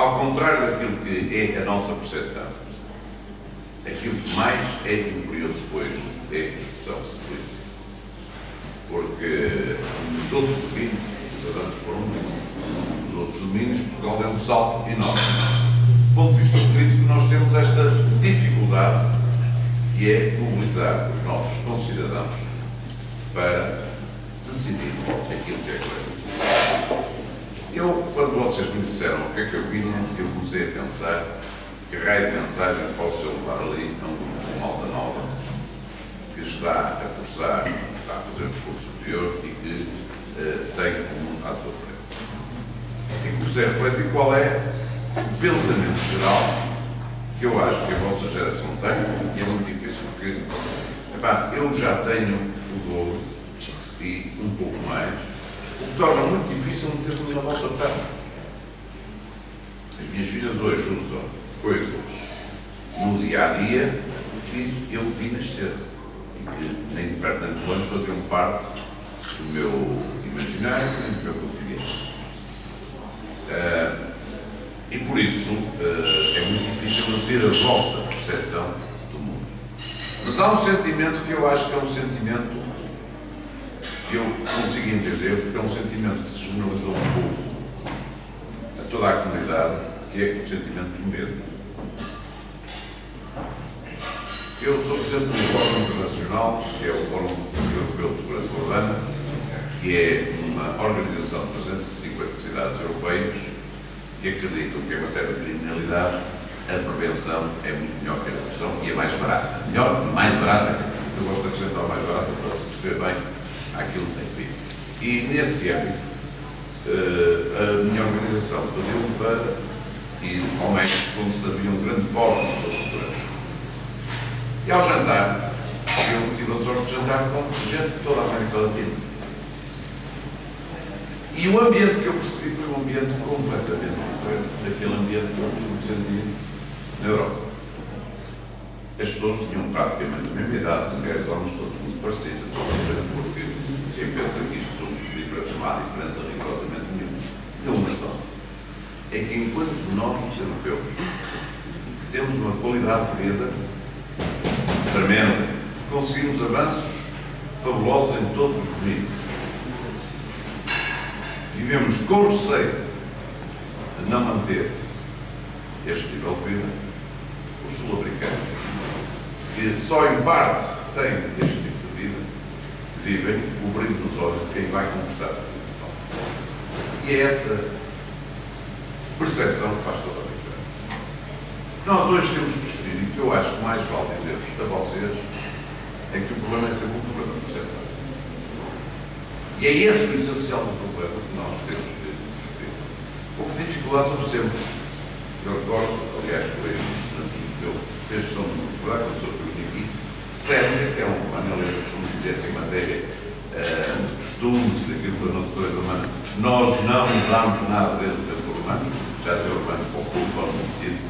ao contrário daquilo que é a nossa percepção, aquilo que mais é imperioso depois é a discussão política. Porque nos outros domínios, os avanços foram muitos. Nos outros domínios, Portugal deu um salto enorme. Do ponto de vista político, nós temos esta dificuldade, que é mobilizar os nossos concidadãos para decidir aquilo que é correto. Eu, quando vocês me disseram o que é que eu vinha, eu comecei a pensar que raio de mensagem posso eu levar ali a um grupo de malta nova que está a cursar, está a fazer o curso superior e que tem o mundo à sua frente. E comecei a refletir qual é o pensamento geral que eu acho que a vossa geração tem, e é muito difícil porque eu já tenho o dobro e um pouco mais, o que torna muito difícil meter-me na vossa terra. As minhas filhas hoje usam coisas no dia-a-dia que eu vi nascer e que nem de perto nem de longe faziam parte do meu imaginário nem do meu cotidiano. E por isso é muito difícil manter a vossa percepção do mundo. Mas há um sentimento que eu acho que é um sentimento que eu consigo entender, porque é um sentimento que se generalizou um pouco a toda a comunidade, que é o sentimento do medo. Eu sou presidente do Fórum Internacional, que é o Fórum Europeu de Segurança Urbana, que é uma organização de 350 cidades europeias que acreditam que em matéria de criminalidade a prevenção é muito melhor que a repressão e é mais barata. Melhor, mais barata, eu gosto de acrescentar o mais barato para se perceber bem aquilo que tem que vir. E nesse âmbito, a minha organização pediu-me para ir ao México, onde se havia um grande fórum sobre segurança. E ao jantar, eu tive a sorte de jantar com gente de toda a América Latina. E o ambiente que eu percebi foi um ambiente completamente diferente daquele ambiente que eu costumo sentir na Europa. As pessoas tinham praticamente a mesma idade, mulheres e homens, todos muito parecidos, porque quem pensa que isto somos diferentes, não há diferença rigorosamente nenhuma. É uma questão. É que enquanto nós, europeus, temos uma qualidade de vida tremenda, conseguimos avanços fabulosos em todos os domínios. Vivemos com receio de não manter este nível de vida. Os sul-americanos, que só em parte têm este tipo de vida, vivem o brilho dos olhos de quem vai conquistar. E é essa percepção que faz toda a diferença. Nós hoje temos que discutir, e que eu acho que mais vale dizer-vos a vocês, é que o problema é sempre um problema de percepção. E é esse o essencial do problema que nós temos que discutir. Porque dificuldades houve sempre. Eu recordo, aliás, foi eu fez questão de me recordar, quando sou eu aqui, Sérvia, que é um panelista que costumo dizer que em matéria de costumes e daquilo da natureza humana, nós não mudamos nada desde o tempo romano, já dizer romanos para o culto, ao homicídio,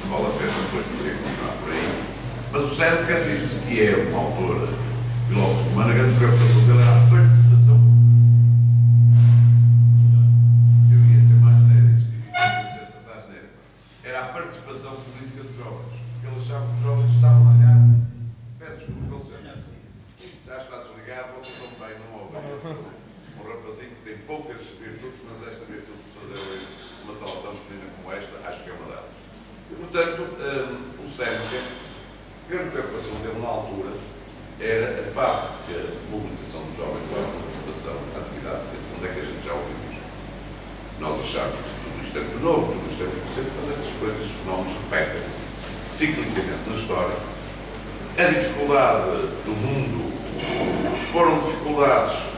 vale a pena depois poder continuar por aí. Mas o Sérvia diz que é um autor, filósofo romano, a grande preocupação dele era a participação. Era a participação política dos jovens. Porque ele achava que os jovens estavam a olhar. Peço desculpa, conselho. Já está desligado, vocês vão bem, não ouvem. Um rapazinho que tem poucas virtudes, mas esta virtude de fazer uma sala tão pequena como esta, acho que é uma delas. E, portanto, o Sérvia, a grande preocupação dele na altura era a parte da mobilização dos jovens para a participação na atividade. Onde é que a gente já ouviu isto? Nós achávamos que tudo isto é muito novo, tudo isto é muito cedo, mas estas coisas, os fenómenos repetem-se ciclicamente na história. A dificuldade do mundo foram dificuldades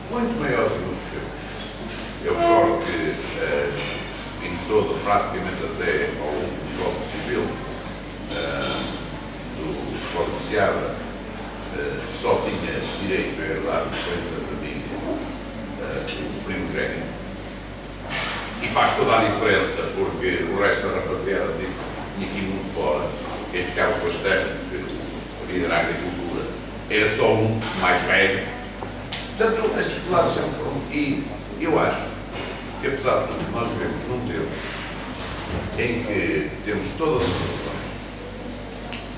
muito maiores do que outros tempos. Eu recordo que em toda, praticamente até ao último Código Civil do Código de Seabra, só tinha direito a herdar os bens da família o primogénito. E faz toda a diferença, porque o resto da rapaziada tinha aqui muito fora. Quem ficava com as terras, porque a vida na agricultura era só um mais velho. Portanto, as dificuldades sempre foram. E eu acho que, apesar de tudo, nós vivemos num tempo em que temos todas as razões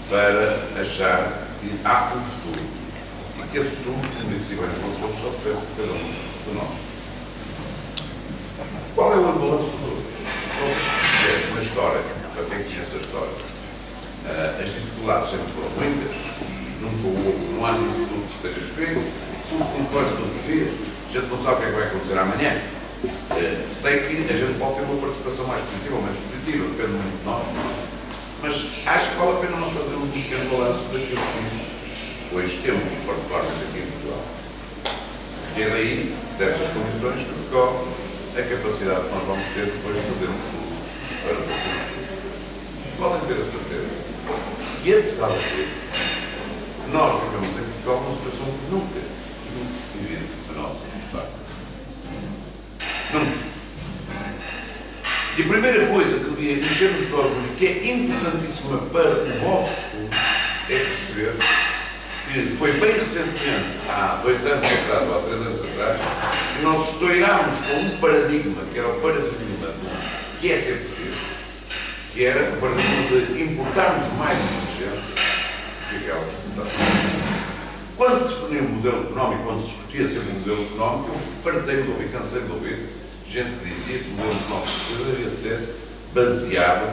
para achar que há um futuro e que esse futuro, como disse bem, não só depende de cada um de nós. Qual é o balanço de hoje? Se vocês perceberem uma história, para quem conhece a história, as dificuldades sempre foram muitas e nunca houve, não há nenhum futuro que esteja escrito, tudo acontece todos os dias, a gente não sabe o que é que vai acontecer amanhã. Sei que a gente pode ter uma participação mais positiva ou menos positiva, depende muito de nós, mas acho que vale a pena nós fazermos um pequeno balanço daquilo que hoje temos, particularmente aqui em Portugal. E é daí, dessas condições, que decorre a capacidade que nós vamos ter depois de fazer um futuro para o futuro. Podem ter a certeza que, apesar da crise, nós vivemos em Portugal numa situação que nunca vivemos na nossa história. Nunca. E a primeira coisa que devia encher-nos de orgulho, que é importantíssima para o vosso futuro, é perceber que foi bem recentemente, há 2 anos atrás ou há 3 anos atrás, que nós estourámos com um paradigma, que era o paradigma do que é ser possível, que era o paradigma de importarmos mais inteligência do que aquela sociedade. Quando se definiu o modelo económico, quando se discutia sobre o modelo económico, eu fartei de ouvir, cansei de ouvir gente que dizia que o modelo económico deveria ser baseado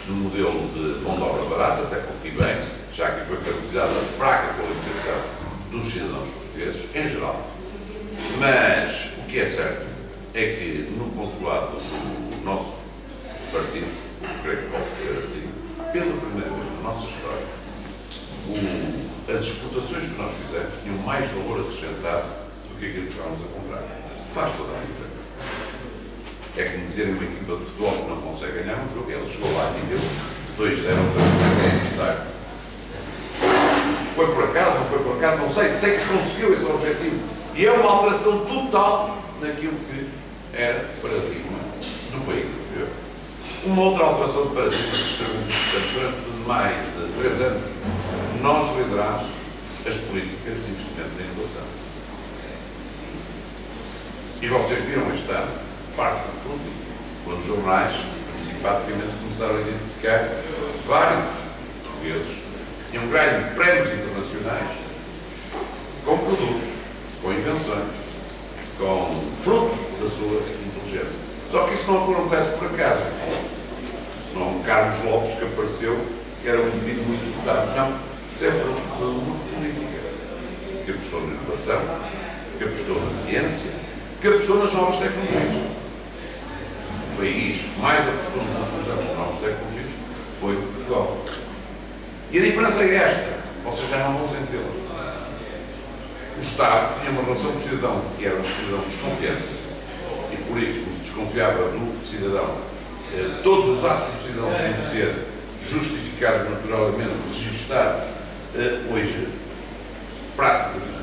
no modelo de mão de obra barata, até porque, bem, já que foi caracterizada a fraca qualificação dos cidadãos portugueses, em geral. Mas o que é certo é que no consulado do nosso partido, creio que posso dizer assim, pela primeira vez na nossa história, as exportações que nós fizemos tinham mais valor acrescentado do que aquilo que estávamos a comprar. Faz toda a diferença. É como dizer uma equipa de futebol que não consegue ganhar um jogo, ela chegou lá e deu 2-0 para o adversário. Foi por acaso, não foi por acaso, não sei que conseguiu esse objetivo. E é uma alteração total naquilo que era o paradigma do país. Uma outra alteração de paradigma que é extremamente importante. Durante mais de 3 anos, nós liderámos as políticas de investimento na inovação. E vocês viram este ano parte do fruto, quando os jornais simpaticamente começaram a identificar vários portugueses que tinham ganho prémios internacionais com produtos, com invenções, com frutos da sua inteligência. Só que isso não acontece por acaso. Isso não é um Carlos Lopes que apareceu, que era um indivíduo muito votado. Não. Isso é fruto de uma política que apostou na inovação, que apostou na ciência, que apostou nas novas tecnologias. O país que mais apostou nos últimos anos nas novas tecnologias foi Portugal. E a diferença é esta, vocês já não vão senti-la. O Estado tinha uma relação com o cidadão que era um cidadão de desconfiança, e por isso, como se desconfiava do cidadão, todos os atos do cidadão tinham de ser justificados naturalmente, registados. Hoje, praticamente,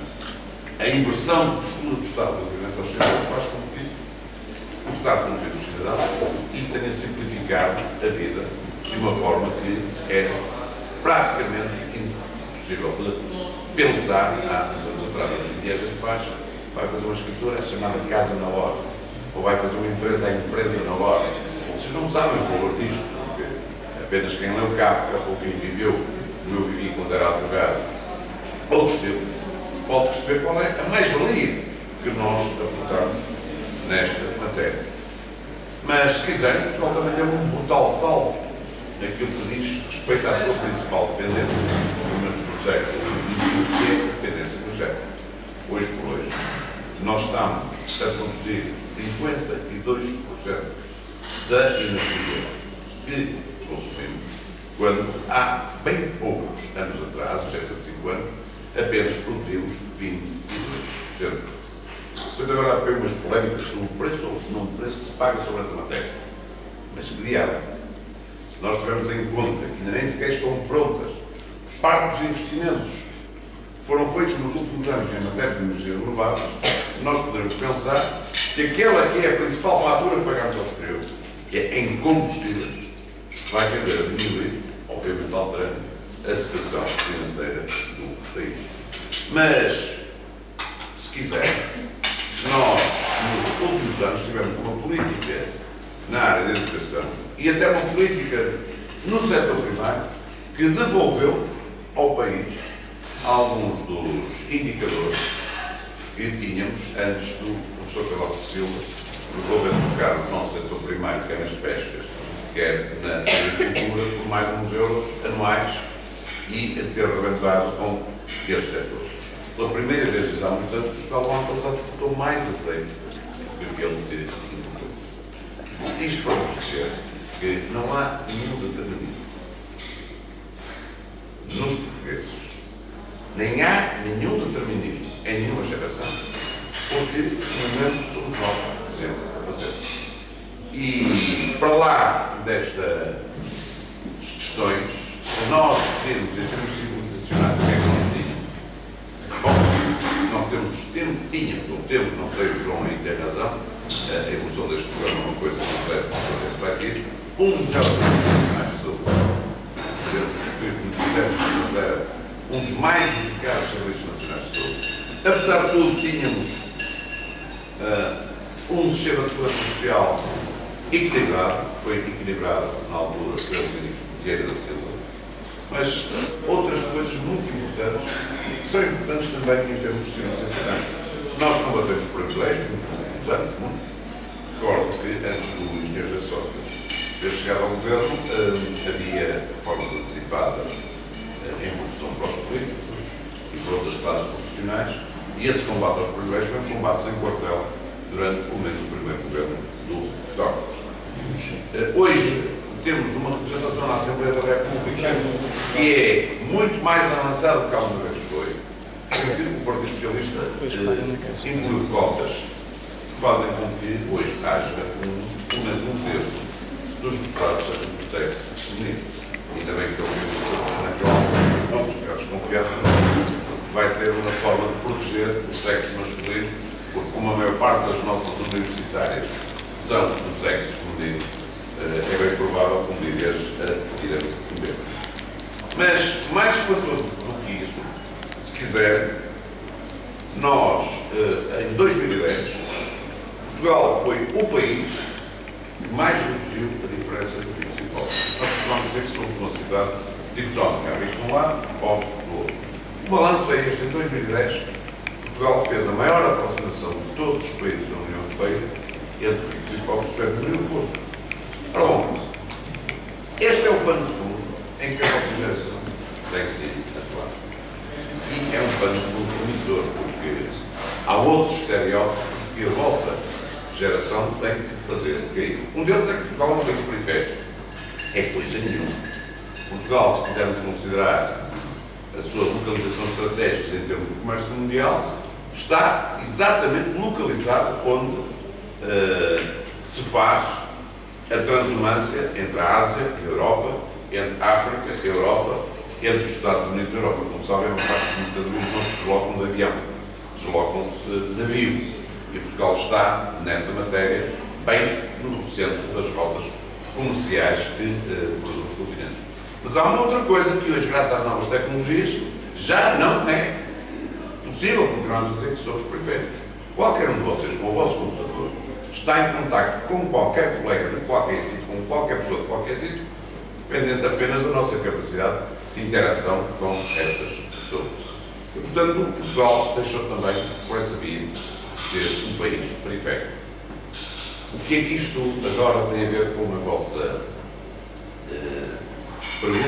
a inversão de postura do Estado relativamente aos cidadãos faz com que o Estado confie nos cidadãos e tenha simplificado a vida de uma forma que é praticamente impossível de pensar há uns anos atrás. Hoje em dia a gente vai fazer uma escritura chamada Casa na Hora, ou vai fazer uma empresa, a empresa na hora. Vocês não sabem o valor disto, porque apenas quem leu Kafka ou quem viveu, como eu vivi quando era advogado, outros tempos, pode perceber qual é a mais-valia que nós aportamos nesta matéria. Mas, se quiserem, Portugal também deu um brutal salto naquilo que diz respeito à sua principal dependência, pelo menos no século, que é a dependência energética. Hoje por hoje, nós estamos a produzir 52% da energia que consumimos, quando há bem poucos anos atrás, cerca de 5 anos, apenas produzimos 22%. Depois agora há umas polémicas sobre o preço ou não o preço que se paga sobre essa matéria. Mas que diabo, se nós tivermos em conta que ainda nem sequer estão prontas parte dos investimentos que foram feitos nos últimos anos em matéria de energias renováveis, nós podemos pensar que aquela que é a principal fatura que pagamos ao exterior, que é em combustíveis, vai tender a diminuir, obviamente alterando a situação financeira do país. Mas, se quiser, nós, nos últimos anos, tivemos uma política na área da educação e até uma política no setor primário que devolveu ao país alguns dos indicadores que tínhamos antes do professor Cavaco Silva resolver tocar no nosso setor primário, quer nas pescas, quer na agricultura, por mais uns euros anuais e a ter rebentado com esse setor. Pela primeira vez há muitos anos, Portugal, no ano passado, exportou mais azeite do que ele teve importou. Isto para vos dizer que não há nenhum determinismo nos portugueses, nem há nenhum determinismo em nenhuma geração, porque no momento somos nós sempre a fazer. E para lá destas questões, nós temos, em termos civilizacionais, o que é que nós tínhamos? Bom, nós tínhamos, não sei, o João aí tem razão, a evolução deste programa é uma coisa que deve fazer refletir, um dos melhores nacionais de saúde. Podemos discutir como fizemos, mas era um dos mais eficazes serviços nacionais de saúde. Apesar de tudo, tínhamos um sistema de segurança social equilibrado, foi equilibrado na altura pelo ministro Vieira da Silva, mas outras coisas muito importantes, que são importantes também em termos civilizacionais. Nós combatemos privilégios nos últimos anos, muito. Recordo que antes do engenheiro da Sócrates ter chegado ao governo, havia formas antecipadas em promoção para os políticos e para outras classes profissionais, e esse combate aos privilégios foi um combate sem quartel durante pelo menos o primeiro governo do Sócrates. Hoje temos uma representação na Assembleia da República que é muito mais avançada do que alguma vez foi, porque o Partido Socialista inclui cotas que fazem com que hoje haja pelo menos um terço dos deputados do sexo feminino. Ainda bem que eu naquela altura dos votos, que eu desconfiado que vai ser uma forma de proteger o sexo masculino, porque como a maior parte das nossas universitárias são do sexo feminino, é bem provável que um dia iremos comer. Mas, mais espantoso do que isso, se quiser, nós, em 2010, Portugal foi o país que mais reduziu a diferença do principal. Nós podemos dizer que somos uma cidade dicotómica, ricos de um lado, pobres do outro. O balanço é este: em 2010, Portugal fez a maior aproximação de todos os países da União Europeia entre ricos e pobres, que deve o fosso. Ora bom, este é o pano de fundo em que a nossa geração tem que atuar. E é um pano de fundo promissor, porque há outros estereótipos que a vossa geração tem que fazer cair. Um deles é que Portugal é um país periférico. É coisa nenhuma. Portugal, se quisermos considerar a sua localização estratégica em termos de comércio mundial, está exatamente localizado onde se faz a transumância entre a Ásia e a Europa, entre a África e a Europa, entre os Estados Unidos e a Europa. Como sabem, uma parte das mercadorias não se deslocam de avião, deslocam-se de navio. E Portugal está, nessa matéria, bem no centro das rotas comerciais que produz o continente. Mas há uma outra coisa que hoje, graças às novas tecnologias, já não é possível continuarmos a dizer que somos periféricos. Qualquer um de vocês, com o vosso computador, está em contacto com qualquer colega de qualquer sítio, com qualquer pessoa de qualquer sítio, dependente apenas da nossa capacidade de interação com essas pessoas. E, portanto, Portugal deixou também, por essa via, de ser um país periférico. O que é que isto agora tem a ver com a vossa pergunta?